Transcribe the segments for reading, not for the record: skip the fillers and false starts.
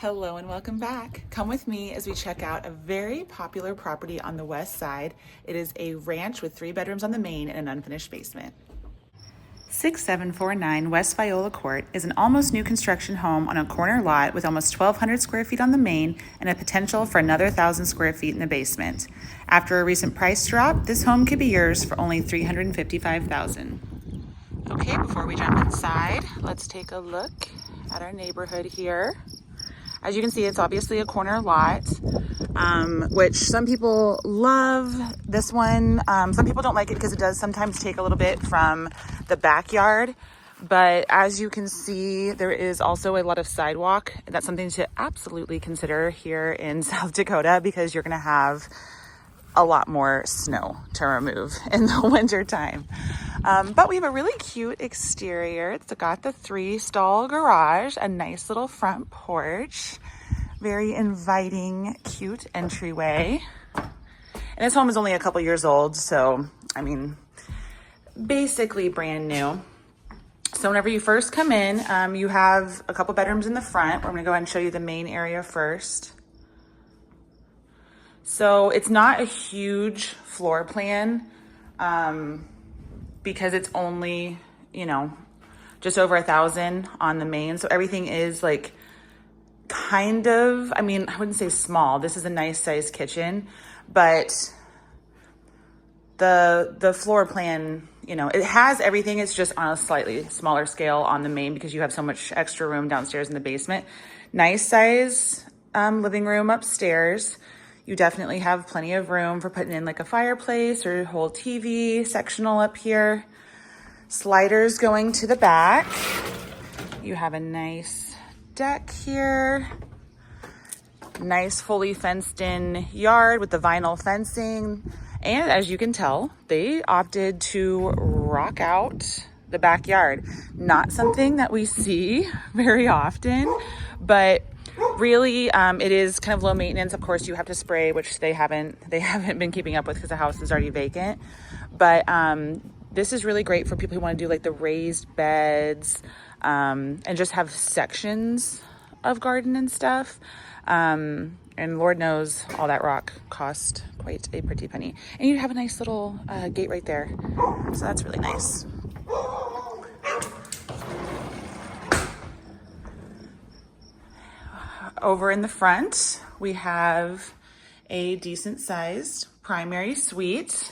Hello and welcome back. Come with me as we check out a very popular property on the west side. It is a ranch with 3 bedrooms on the main and an unfinished basement. 6749 West Viola Court is an almost new construction home on a corner lot with almost 1,200 square feet on the main and a potential for another 1,000 square feet in the basement. After a recent price drop, this home could be yours for only $355,000. Okay, before we jump inside, let's take a look at our neighborhood here. As you can see, it's obviously a corner lot, which some people love this one. Some people don't like it because it does sometimes take a little bit from the backyard. But as you can see, there is also a lot of sidewalk. That's something to absolutely consider here in South Dakota because you're going to have a lot more snow to remove in the winter time. But we have a really cute exterior. It's got the 3-stall garage, a nice little front porch, very inviting, cute entryway. And this home is only a couple years old, so I mean, basically brand new. So whenever you first come in, you have a couple bedrooms in the front. We're gonna go ahead and show you the main area first. So it's not a huge floor plan because it's only, just over 1,000 on the main. So everything is like kind of, I wouldn't say small. This is a nice sized kitchen, but the floor plan, it has everything. It's just on a slightly smaller scale on the main because you have so much extra room downstairs in the basement. Nice size living room upstairs. You definitely have plenty of room for putting in like a fireplace or a whole TV sectional up here. Sliders going to the back. You have a nice deck here. Nice fully fenced in yard with the vinyl fencing. And as you can tell, they opted to rock out the backyard. Not something that we see very often, but really, it is kind of low maintenance. Of course, you have to spray, which they haven't been keeping up with because the house is already vacant. But this is really great for people who want to do like the raised beds and just have sections of garden and stuff. And Lord knows all that rock cost quite a pretty penny. And you have a nice little gate right there. So that's really nice. Over in the front, we have a decent sized primary suite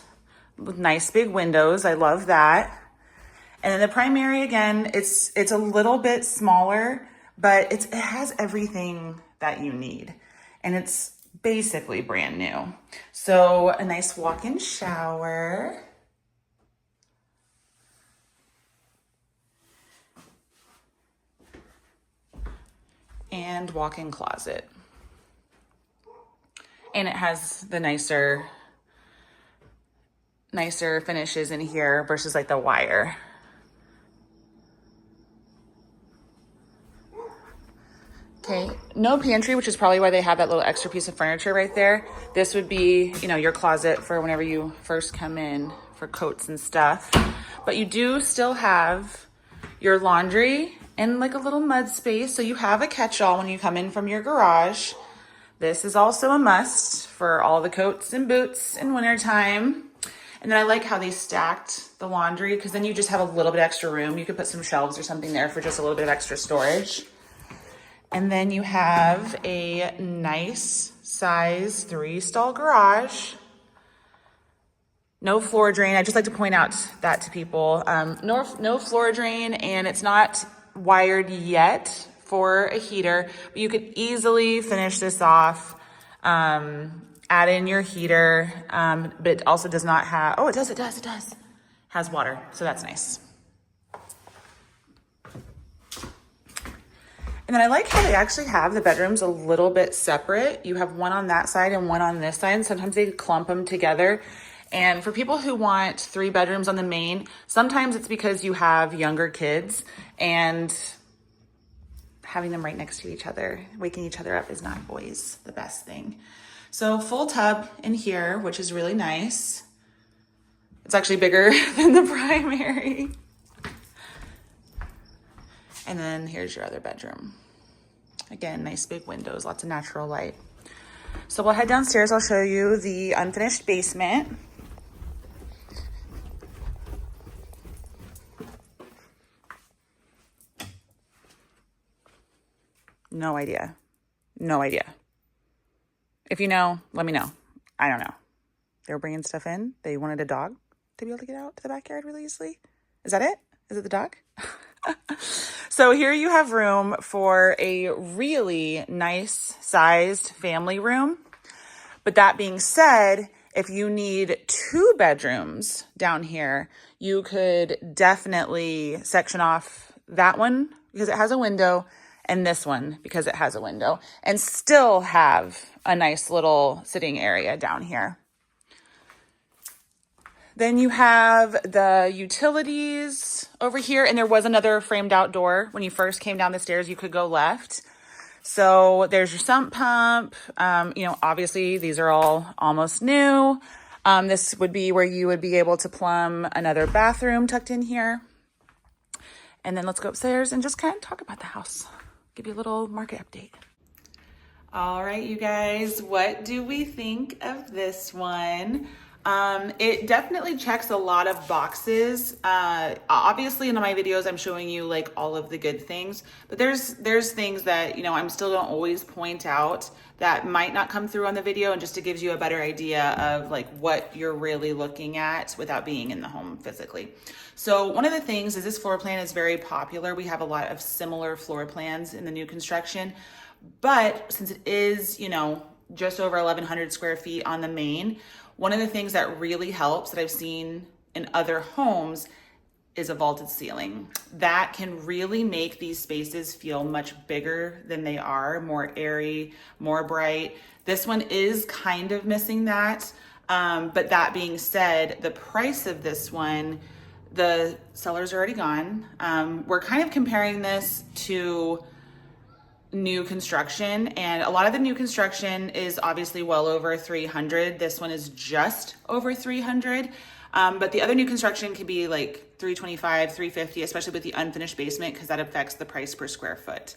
with nice big windows. I love that. And then the primary, again, it's a little bit smaller, but it has everything that you need. And it's basically brand new. So a nice walk-in shower. And walk-in closet. And it has the nicer finishes in here versus like the wire. Okay, no pantry, which is probably why they have that little extra piece of furniture right there. This would be, your closet for whenever you first come in for coats and stuff. But you do still have your laundry and like a little mud space. So you have a catch-all when you come in from your garage. This is also a must for all the coats and boots in wintertime. And then I like how they stacked the laundry because then you just have a little bit extra room. You could put some shelves or something there for just a little bit of extra storage. And then you have a nice size 3-stall garage. No floor drain. I just like to point out that to people. No floor drain, and it's not wired yet for a heater, but you could easily finish this off, add in your heater, but it also does not have, it does. Has water, so that's nice. And then I like how they actually have the bedrooms a little bit separate. You have one on that side and one on this side. And sometimes they clump them together. And for people who want 3 bedrooms on the main, sometimes it's because you have younger kids and having them right next to each other, waking each other up is not always the best thing. So full tub in here, which is really nice. It's actually bigger than the primary. And then here's your other bedroom. Again, nice big windows, lots of natural light. So we'll head downstairs. I'll show you the unfinished basement. No idea. No idea. If you know, let me know. I don't know. They were bringing stuff in. They wanted a dog to be able to get out to the backyard really easily. Is that it? Is it the dog? So here you have room for a really nice sized family room. But that being said, if you need 2 bedrooms down here, you could definitely section off that one because it has a window and this one because it has a window and still have a nice little sitting area down here. Then you have the utilities over here, and there was another framed out door. When you first came down the stairs, you could go left. So there's your sump pump. Obviously these are all almost new. This would be where you would be able to plumb another bathroom tucked in here. And then let's go upstairs and just kind of talk about the house. Give you a little market update. All right, you guys, what do we think of this one? It definitely checks a lot of boxes. Obviously in my videos, I'm showing you like all of the good things, but there's things that, I'm still don't always point out that might not come through on the video, and just it gives you a better idea of like what you're really looking at without being in the home physically. So one of the things is this floor plan is very popular. We have a lot of similar floor plans in the new construction, but since it is, just over 1,100 square feet on the main, one of the things that really helps that I've seen in other homes is a vaulted ceiling. That can really make these spaces feel much bigger than they are, more airy, more bright. This one is kind of missing that. But that being said, the price of this one, the sellers are already gone. We're kind of comparing this to new construction, and a lot of the new construction is obviously well over 300. This one is just over 300. But the other new construction can be like 325, 350, especially with the unfinished basement, because that affects the price per square foot.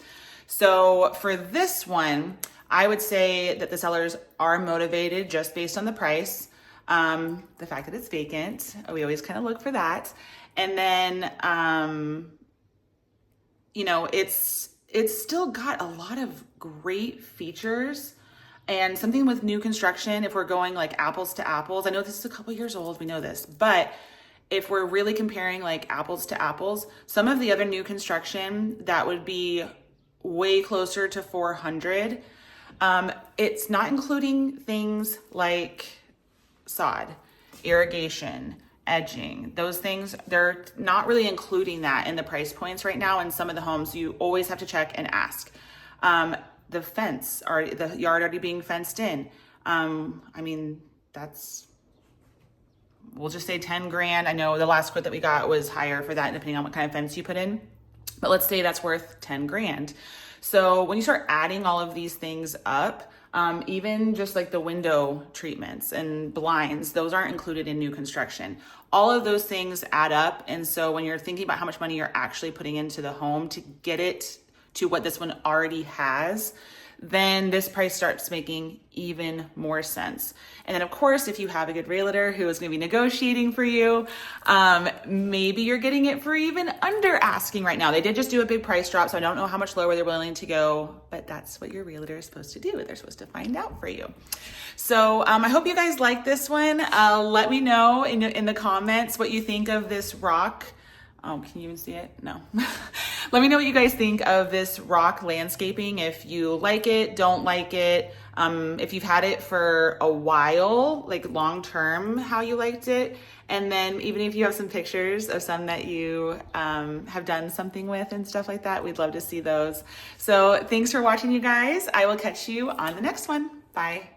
So for this one, I would say that the sellers are motivated just based on the price. The fact that it's vacant, we always kind of look for that. And then, it's still got a lot of great features. And something with new construction, if we're going like apples to apples, I know this is a couple years old, we know this, but if we're really comparing like apples to apples, some of the other new construction that would be way closer to 400, it's not including things like sod, irrigation, edging, those things, they're not really including that in the price points right now. In some of the homes, you always have to check and ask. The fence, the yard already being fenced in. We'll just say 10 grand. I know the last quote that we got was higher for that, depending on what kind of fence you put in, but let's say that's worth 10 grand. So when you start adding all of these things up, even just like the window treatments and blinds, those aren't included in new construction. All of those things add up. And so when you're thinking about how much money you're actually putting into the home to get it to what this one already has, then this price starts making even more sense. And then of course, if you have a good realtor who is going to be negotiating for you, maybe you're getting it for even under asking right now. They did just do a big price drop, so I don't know how much lower they're willing to go, but that's what your realtor is supposed to do. They're supposed to find out for you. So I hope you guys like this one. Let me know in the comments what you think of this rock. Oh, can you even see it? No. Let me know what you guys think of this rock landscaping. If you like it, don't like it. If you've had it for a while, like long term, how you liked it. And then even if you have some pictures of some that you have done something with and stuff like that, we'd love to see those. So thanks for watching, you guys. I will catch you on the next one. Bye.